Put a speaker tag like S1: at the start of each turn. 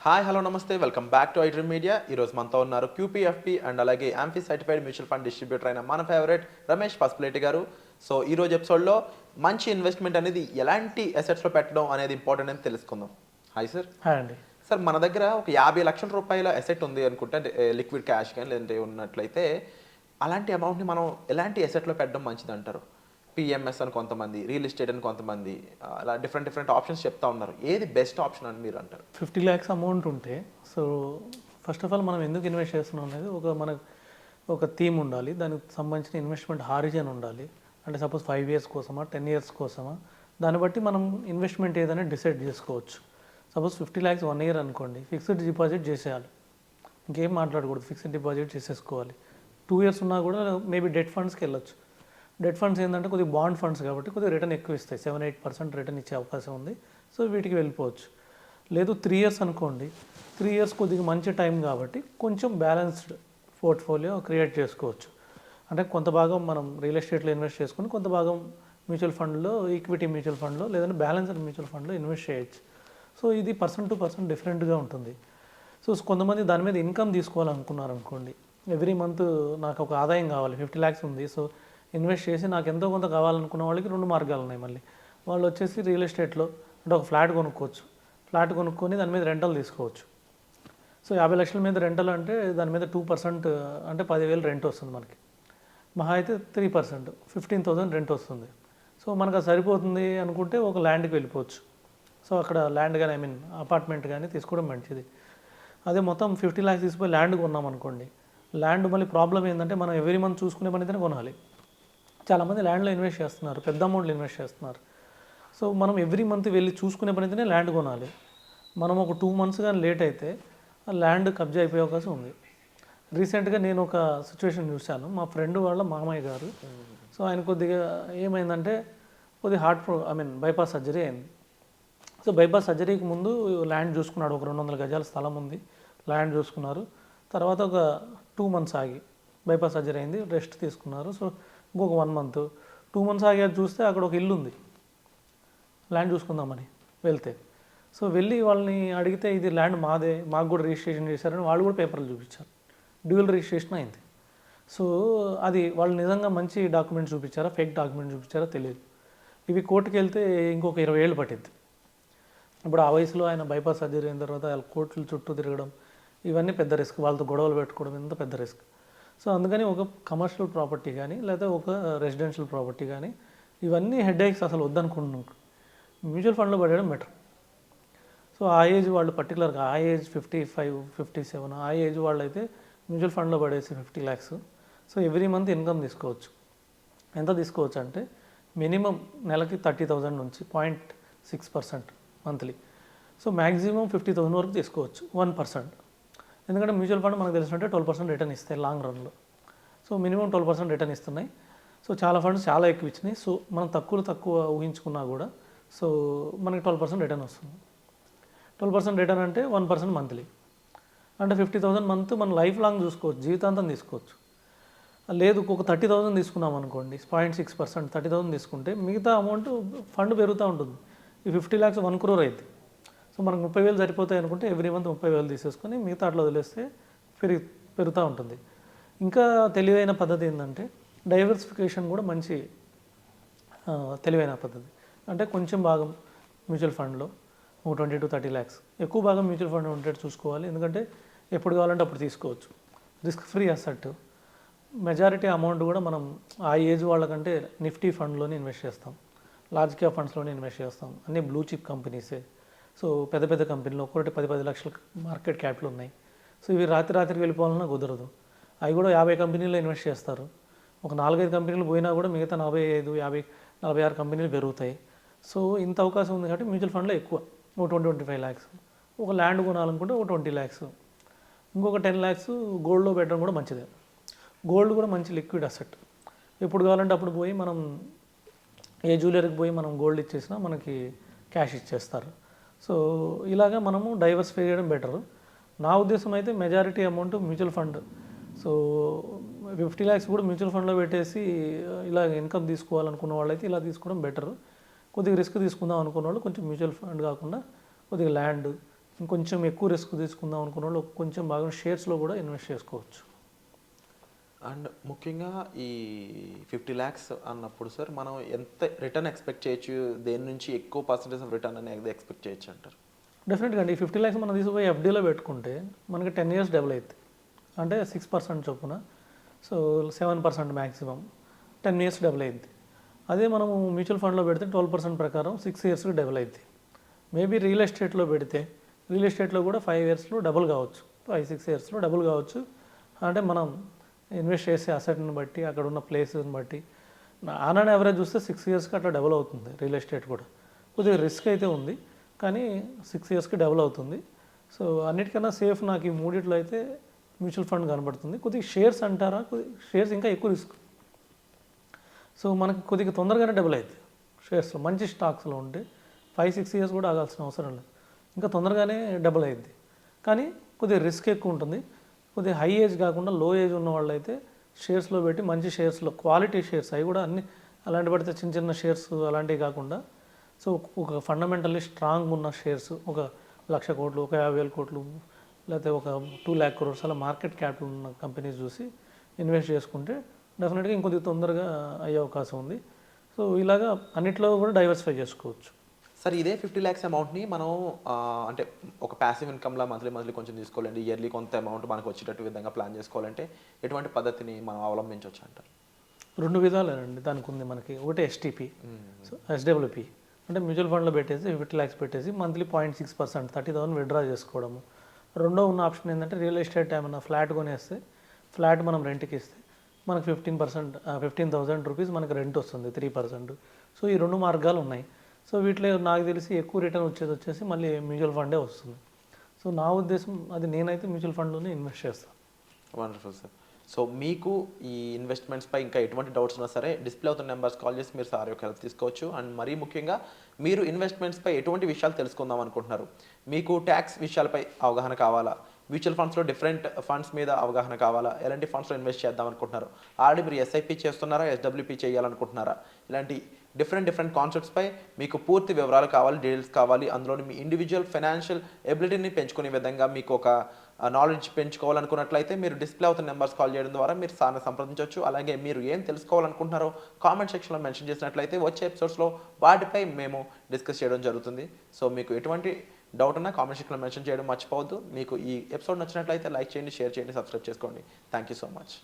S1: Hi hello నమస్తే welcome back to iDream media. ఈరోజు మనతో ఉన్నారు క్యూపీఎఫ్పి అండ్ అలాగే amphi certified mutual fund distributor అయిన మన ఫేవరెట్ రమేష్ పసుపులేటి గారు. సో ఈరోజు ఎపిసోడ్లో మంచి ఇన్వెస్ట్మెంట్ అనేది ఎలాంటి అసెట్స్లో పెట్టడం అనేది ఇంపార్టెంట్ అని తెలుసుకుందాం. Hi sir.
S2: హాయ్ అండి.
S1: సార్ మన దగ్గర ఒక 50 లక్షల రూపాయల అసెట్ ఉంది అనుకుంటే, అంటే లిక్విడ్ క్యాష్ కానీ లేదంటే ఉన్నట్లయితే అలాంటి అమౌంట్ని మనం ఎలాంటి అసెట్లో పెట్టడం మంచిది అంటారు? పిఎంఎస్ అని కొంతమంది, రియల్ ఎస్టేట్ అని కొంతమంది, అలా డిఫరెంట్ ఆప్షన్స్ చెప్తా ఉన్నారు. ఏది బెస్ట్ ఆప్షన్ అని మీరు అంటారు?
S2: 50 lakhs అమౌంట్ ఉంటే సో ఫస్ట్ ఆఫ్ ఆల్ మనం ఎందుకు ఇన్వెస్ట్ చేస్తున్నాం అనేది మనకు ఒక థీమ్ ఉండాలి. దానికి సంబంధించిన ఇన్వెస్ట్మెంట్ హారిజన్ ఉండాలి. అంటే సపోజ్ 5 years కోసమా 10 years కోసమా, దాన్ని బట్టి మనం ఇన్వెస్ట్మెంట్ ఏదైనా డిసైడ్ చేసుకోవచ్చు. సపోజ్ 50 lakhs 1 year అనుకోండి, ఫిక్స్డ్ డిపాజిట్ చేసేయాలి, ఇంకేం మాట్లాడకూడదు, ఫిక్స్డ్ డిపాజిట్ చేసేసుకోవాలి. 2 years ఉన్నా కూడా మేబీ డెట్ ఫండ్స్కి వెళ్ళొచ్చు. డెట్ ఫండ్స్ ఏంటంటే కొద్దిగా బాండ్ ఫండ్స్ కాబట్టి కొద్దిగా రిటర్న్ ఎక్కువ ఇస్తాయి, 7-8% రిటర్న్ ఇచ్చే అవకాశం ఉంది. సో వీటికి వెళ్ళిపోవచ్చు. లేదు 3 years అనుకోండి, 3 years కొద్దిగా మంచి టైం కాబట్టి కొంచెం బ్యాలెన్స్డ్ పోర్ట్ఫోలియో క్రియేట్ చేసుకోవచ్చు. అంటే కొంత భాగం మనం రియల్ ఎస్టేట్లో ఇన్వెస్ట్ చేసుకుని, కొంత భాగం మ్యూచువల్ ఫండ్లో, ఈక్విటీ మ్యూచువల్ ఫండ్లో, లేదంటే బ్యాలెన్స్డ్ మ్యూచువల్ ఫండ్లో ఇన్వెస్ట్ చేయొచ్చు. సో ఇది పర్సన్ టు పర్సన్ డిఫరెంట్గా ఉంటుంది. సో కొంతమంది దాని మీద ఇన్కమ్ తీసుకోవాలనుకున్నారు అనుకోండి, ఎవ్రీ మంత్ నాకు ఒక ఆదాయం కావాలి, 50 lakhs ఉంది, సో ఇన్వెస్ట్ చేసి నాకు ఎంతో కొంత కావాలనుకున్న వాళ్ళకి 2 మార్గాలు ఉన్నాయి. మళ్ళీ వాళ్ళు వచ్చేసి రియల్ ఎస్టేట్లో అంటే ఒక ఫ్లాట్ కొనుక్కోవచ్చు. ఫ్లాట్ కొనుక్కొని దాని మీద రెంటల్ తీసుకోవచ్చు. సో 50 లక్షల మీద రెంటల్ అంటే దాని మీద 2% అంటే 10,000 రెంట్ వస్తుంది మనకి. మహా అయితే 3% 15,000 రెంట్ వస్తుంది. సో మనకు అది సరిపోతుంది అనుకుంటే ఒక ల్యాండ్కి వెళ్ళిపోవచ్చు. సో అక్కడ ల్యాండ్ కానీ అపార్ట్మెంట్ కానీ తీసుకోవడం మంచిది. అదే మొత్తం 50 lakhs తీసిపోయి ల్యాండ్ కొన్నాం అనుకోండి, ల్యాండ్ మళ్ళీ ప్రాబ్లం ఏంటంటే మనం ఎవ్రీ మంత్ చూసుకునే పని అయితేనే కొనాలి. చాలామంది ల్యాండ్లో ఇన్వెస్ట్ చేస్తున్నారు, పెద్ద అమౌంట్లు ఇన్వెస్ట్ చేస్తున్నారు. సో మనం ఎవ్రీ మంత్ వెళ్ళి చూసుకునే పని అయితేనే ల్యాండ్ కొనాలి. మనం ఒక 2 months కానీ లేట్ అయితే ఆ ల్యాండ్ కబ్జా అయిపోయే అవకాశం ఉంది. రీసెంట్గా నేను ఒక సిచ్యువేషన్ చూశాను. మా ఫ్రెండ్ వాళ్ళ మామయ్య గారు, సో ఆయన కొద్దిగా ఏమైందంటే కొద్దిగా బైపాస్ సర్జరీ అయింది. సో బైపాస్ సర్జరీకి ముందు ల్యాండ్ చూసుకున్నాడు. ఒక 200 గజాల స్థలం ఉంది, ల్యాండ్ చూసుకున్నారు. తర్వాత ఒక 2 months ఆగి బైపాస్ సర్జరీ అయింది, రెస్ట్ తీసుకున్నారు. సో ఇంకొక 1 month 2 months ఆగి చూస్తే అక్కడ ఒక ఇల్లు ఉంది, ల్యాండ్ చూసుకుందామని వెళ్తే, సో వెళ్ళి వాళ్ళని అడిగితే ఇది ల్యాండ్ మాదే, మాకు కూడా రిజిస్ట్రేషన్ చేశారని వాళ్ళు కూడా పేపర్లు చూపించారు. డ్యూయల్ రిజిస్ట్రేషన్ అయింది. సో అది వాళ్ళు నిజంగా మంచి డాక్యుమెంట్ చూపించారా, ఫేక్ డాక్యుమెంట్ చూపించారా తెలియదు. ఇవి కోర్టుకి వెళ్తే ఇంకొక 20 ఏళ్ళు పట్టింది. ఇప్పుడు ఆ వయసులో ఆయన బైపాస్ సర్జరీ అయిన తర్వాత కోర్టుల చుట్టూ తిరగడం, ఇవన్నీ పెద్ద రిస్క్. వాళ్ళతో గొడవలు పెట్టుకోవడం ఎంత పెద్ద రిస్క్. సో అందుకని ఒక కమర్షియల్ ప్రాపర్టీ కానీ లేదా ఒక రెసిడెన్షియల్ ప్రాపర్టీ కానీ ఇవన్నీ హెడేక్స్ అసలు వద్దనుకుంటున్నాం, మ్యూచువల్ ఫండ్లో పడేయడం బెటర్. సో ఆ ఏజ్ వాళ్ళు పర్టికులర్గా ఆ ఏజ్ 55, 57 ఆ ఏజ్ వాళ్ళు అయితే మ్యూచువల్ ఫండ్లో పడేసి 50 lakhs. So every month income తీసుకోవచ్చు. ఎంత తీసుకోవచ్చు అంటే మినిమం నెలకి 30,000 నుంచి 0.6% మంత్లీ. సో మ్యాక్సిమం 50,000 వరకు తీసుకోవచ్చు 1%. ఎందుకంటే మ్యూచువల్ ఫండ్ మనకు తెలిసినట్టే 12% రిటర్న్ ఇస్తాయి లాంగ్ రన్లో. సో మినిమం 12% రిటర్న్ ఇస్తున్నాయి. సో చాలా ఫండ్స్ చాలా ఎక్కువ ఇచ్చినాయి. సో మనం తక్కువ ఊహించుకున్నా కూడా సో మనకి 12% రిటర్న్ వస్తుంది. 12% రిటర్న్ అంటే 1% మంత్లీ, అంటే 50,000 మంత్ మనం లైఫ్ లాంగ్ చూసుకోవచ్చు, జీవితాంతం తీసుకోవచ్చు. లేదు ఒక 30,000 తీసుకున్నాం అనుకోండి, 0.6% 30,000 తీసుకుంటే మిగతా అమౌంట్ ఫండ్ పెరుగుతూ ఉంటుంది. ఈ 50 lakhs 1 crore అవుతుంది. సో మనకు 30,000 సరిపోతాయి అనుకుంటే ఎవ్రీ మంత్ 30,000 తీసేసుకొని మిగతా అట్లా వదిలేస్తే పెరుగుతూ ఉంటుంది. ఇంకా తెలివైన పద్ధతి ఏంటంటే డైవర్సిఫికేషన్ కూడా మంచి తెలివైన పద్ధతి. అంటే కొంచెం భాగం మ్యూచువల్ ఫండ్లో ఒక 20 to 30 lakhs, ఎక్కువ భాగం మ్యూచువల్ ఫండ్ ఉండేట్టు చూసుకోవాలి. ఎందుకంటే ఎప్పుడు కావాలంటే అప్పుడు తీసుకోవచ్చు, risk free asset. Majority amount కూడా మనం ఆ ఏజ్ వాళ్ళకంటే నిఫ్టీ ఫండ్లోనే ఇన్వెస్ట్ చేస్తాం, లార్జ్ క్యాప్ ఫండ్స్లోనే ఇన్వెస్ట్ చేస్తాం. అన్నీ బ్లూ చిప్ కంపెనీసే. సో పెద్ద కంపెనీలు ఒక్కొక్కటి 10 లక్షల మార్కెట్ క్యాపిటల్ ఉన్నాయి. సో ఇవి రాత్రికి వెళ్ళిపోవాలన్నా కుదరదు. అవి కూడా 50 కంపెనీల్లో ఇన్వెస్ట్ చేస్తారు. ఒక 4-5 కంపెనీలు పోయినా కూడా మిగతా 45, 50, 46 కంపెనీలు పెరుగుతాయి. సో ఇంత అవకాశం ఉంది కాబట్టి మ్యూచువల్ ఫండ్లో ఎక్కువ ఒక 20-25 lakhs. ఒక ల్యాండ్ కొనాలనుకుంటే ఒక 20 lakhs, ఇంకొక 10 lakhs గోల్డ్లో పెట్టడం కూడా మంచిదే. గోల్డ్ కూడా మంచి లిక్విడ్ అసెట్. ఎప్పుడు కావాలంటే అప్పుడు పోయి మనం ఏ జ్యువెలరీకి పోయి మనం గోల్డ్ ఇచ్చేసినా మనకి క్యాష్ ఇచ్చేస్తారు. సో ఇలాగా మనము డైవర్సిఫై చేయడం బెటర్. నా ఉద్దేశం అయితే majority amount mutual fund. So 50 lakhs కూడా మ్యూచువల్ ఫండ్లో పెట్టేసి ఇలా ఇన్కమ్ తీసుకోవాలనుకున్న వాళ్ళైతే ఇలా తీసుకోవడం బెటర్. కొద్దిగా రిస్క్ తీసుకుందాం అనుకున్న వాళ్ళు కొంచెం మ్యూచువల్ ఫండ్ కాకుండా కొద్దిగా ల్యాండ్, ఇంకొంచెం ఎక్కువ రిస్క్ తీసుకుందాం అనుకున్న వాళ్ళు కొంచెం బాగా షేర్స్లో కూడా ఇన్వెస్ట్ చేసుకోవచ్చు.
S1: అండ్ ముఖ్యంగా ఈ 50 ల్యాక్స్ అన్నప్పుడు సార్ మనం ఎంత రిటర్న్ ఎక్స్పెక్ట్ చేయొచ్చు, దేని నుంచి ఎక్కువ పర్సెంటేజ్ ఆఫ్ రిటర్న్ అనేది ఎక్స్పెక్ట్ చేయొచ్చు అంటారు?
S2: డెఫినెట్గా అండి. 50 lakhs మనం తీసుకుపోయి ఎఫ్డీలో పెట్టుకుంటే మనకి 10 years డబుల్ అవుతుంది. అంటే 6% చొప్పున, సో 7% మ్యాక్సిమం, 10 years డబుల్ అయింది. అదే మనము మ్యూచువల్ ఫండ్లో పెడితే 12% ప్రకారం 6 yearsకి డబుల్ అయింది. మేబీ రియల్ ఎస్టేట్లో పెడితే రియల్ ఎస్టేట్లో కూడా 5 yearsలో డబుల్ కావచ్చు, 5-6 yearsలో డబుల్ కావచ్చు. అంటే మనం ఇన్వెస్ట్ చేసే అసెట్ని బట్టి, అక్కడ ఉన్న ప్లేస్ని బట్టి ఆన్ అండ్ యావరేజ్ చూస్తే 6 yearsకి అట్లా డబుల్ అవుతుంది. రియల్ ఎస్టేట్ కూడా కొద్దిగా రిస్క్ అయితే ఉంది, కానీ 6 yearsకి డబుల్ అవుతుంది. సో అన్నిటికన్నా సేఫ్ నాకు ఈ మూడిట్లో అయితే మ్యూచువల్ ఫండ్ కనబడుతుంది. కొద్దిగా షేర్స్ అంటారా, షేర్స్ ఇంకా ఎక్కువ రిస్క్. సో మనకి కొద్దిగా తొందరగానే డబుల్ అవుతుంది షేర్స్లో. మంచి స్టాక్స్లో ఉంటే 5-6 years కూడా ఆగాల్సిన అవసరం లేదు, ఇంకా తొందరగానే డబుల్ అయింది. కానీ కొద్దిగా రిస్క్ ఎక్కువ ఉంటుంది. కొద్దిగా హై ఏజ్ కాకుండా లో ఏజ్ ఉన్న వాళ్ళు అయితే షేర్స్లో పెట్టి మంచి షేర్స్లో క్వాలిటీ షేర్స్, అవి కూడా అన్ని అలాంటి పడితే చిన్న చిన్న షేర్స్ అలాంటివి కాకుండా, సో ఒక ఫండమెంటల్లీ స్ట్రాంగ్ ఉన్న షేర్స్, ఒక 1,00,000 కోట్లు, ఒక 50,000 కోట్లు, లేకపోతే ఒక 2 lakh crores అలా మార్కెట్ క్యాపిటల్ ఉన్న కంపెనీస్ చూసి ఇన్వెస్ట్ చేసుకుంటే డెఫినెట్గా ఇంకొద్ది తొందరగా అయ్యే అవకాశం ఉంది. సో ఇలాగా అన్నిట్లో కూడా డైవర్సిఫై చేసుకోవచ్చు.
S1: సార్ ఇదే 50 ల్యాక్స్ అమౌంట్ని మనం అంటే ఒక ప్యాసివ్ ఇన్కమ్లా మంత్లీ కొంచెం తీసుకోవాలండి, ఇయర్లీ కొంత అమౌంట్ మనకు వచ్చేటట్టు విధంగా ప్లాన్ చేసుకోవాలంటే ఎటువంటి పద్ధతిని మనం అవలంబించవచ్చు అంటారు?
S2: 2 విధాలేనండి దానికి ఉంది మనకి. ఒకటి ఎస్టీపీ, సో ఎస్డబ్ల్యూపీ అంటే మ్యూచువల్ ఫండ్లో పెట్టేసి 50 lakhs పెట్టేసి మంత్లీ 0.6% 30,000 విత్డ్రా చేసుకోవడము. రెండో ఉన్న ఆప్షన్ ఏంటంటే రియల్ ఎస్టేట్ ఏమన్నా ఫ్లాట్ కొనేస్తే, ఫ్లాట్ మనం రెంట్కి ఇస్తే మనకు 15,000 రూపీస్ మనకు రెంట్ వస్తుంది, 3%. సో ఈ 2 మార్గాలు ఉన్నాయి. సో వీటిలో నాకు తెలిసి ఎక్కువ రిటర్న్ వచ్చేసి మళ్ళీ మ్యూచువల్ ఫండే వస్తుంది. సో నా ఉద్దేశం అది, నేనైతే మ్యూచువల్ ఫండ్లోనే ఇన్వెస్ట్ చేస్తాను.
S1: Wonderful sir. సో మీకు ఈ ఇన్వెస్ట్మెంట్స్పై ఇంకా ఎటువంటి డౌట్స్ ఉన్నా సరే డిస్ప్లే అవుతున్న నెంబర్స్ కాల్ చేసి మీరు సార్ యొక్క హెల్ప్ తీసుకోవచ్చు. అండ్ మరీ ముఖ్యంగా మీరు ఇన్వెస్ట్మెంట్స్పై ఎటువంటి విషయాలు తెలుసుకుందాం అనుకుంటున్నారు, మీకు ట్యాక్స్ విషయాలపై అవగాహన కావాలా, మ్యూచువల్ ఫండ్స్లో డిఫరెంట్ ఫండ్స్ మీద అవగాహన కావాలా, ఎలాంటి ఫండ్స్లో ఇన్వెస్ట్ చేద్దాం అనుకుంటున్నారు, ఆల్రెడీ మీరు ఎస్ఐపి చేస్తున్నారా, ఎస్డబ్ల్యూపీ చేయాలనుకుంటున్నారా, ఇలాంటి డిఫరెంట్ కాన్సెప్ట్స్పై మీకు పూర్తి వివరాలు కావాలి, డీటెయిల్స్ కావాలి, అందులోని మీ ఇండివిజువల్ ఫైనాన్షియల్ ఎబిలిటీని పెంచుకునే విధంగా మీకు ఒక నాలెడ్జ్ పెంచుకోవాలనుకున్నట్లయితే మీరు డిస్ప్లే అవుతున్న నెంబర్స్ కాల్ చేయడం ద్వారా మీరు సార్ని సంప్రదించవచ్చు. అలాగే మీరు ఏం తెలుసుకోవాలనుకుంటున్నారో కామెంట్ సెక్షన్లో మెన్షన్ చేసినట్లయితే వచ్చే ఎపిసోడ్స్లో వాటిపై మేము డిస్కస్ చేయడం జరుగుతుంది. సో మీకు ఎటువంటి డౌట్ ఉన్నా కామెంట్ సెక్షన్లో మెన్షన్ చేయడం మర్చిపోవద్దు. మీకు ఈ ఎపిసోడ్ నచ్చినట్లయితే లైక్ చేయండి, షేర్ చేయండి, సబ్స్క్రైబ్ చేసుకోండి. Thank you so much.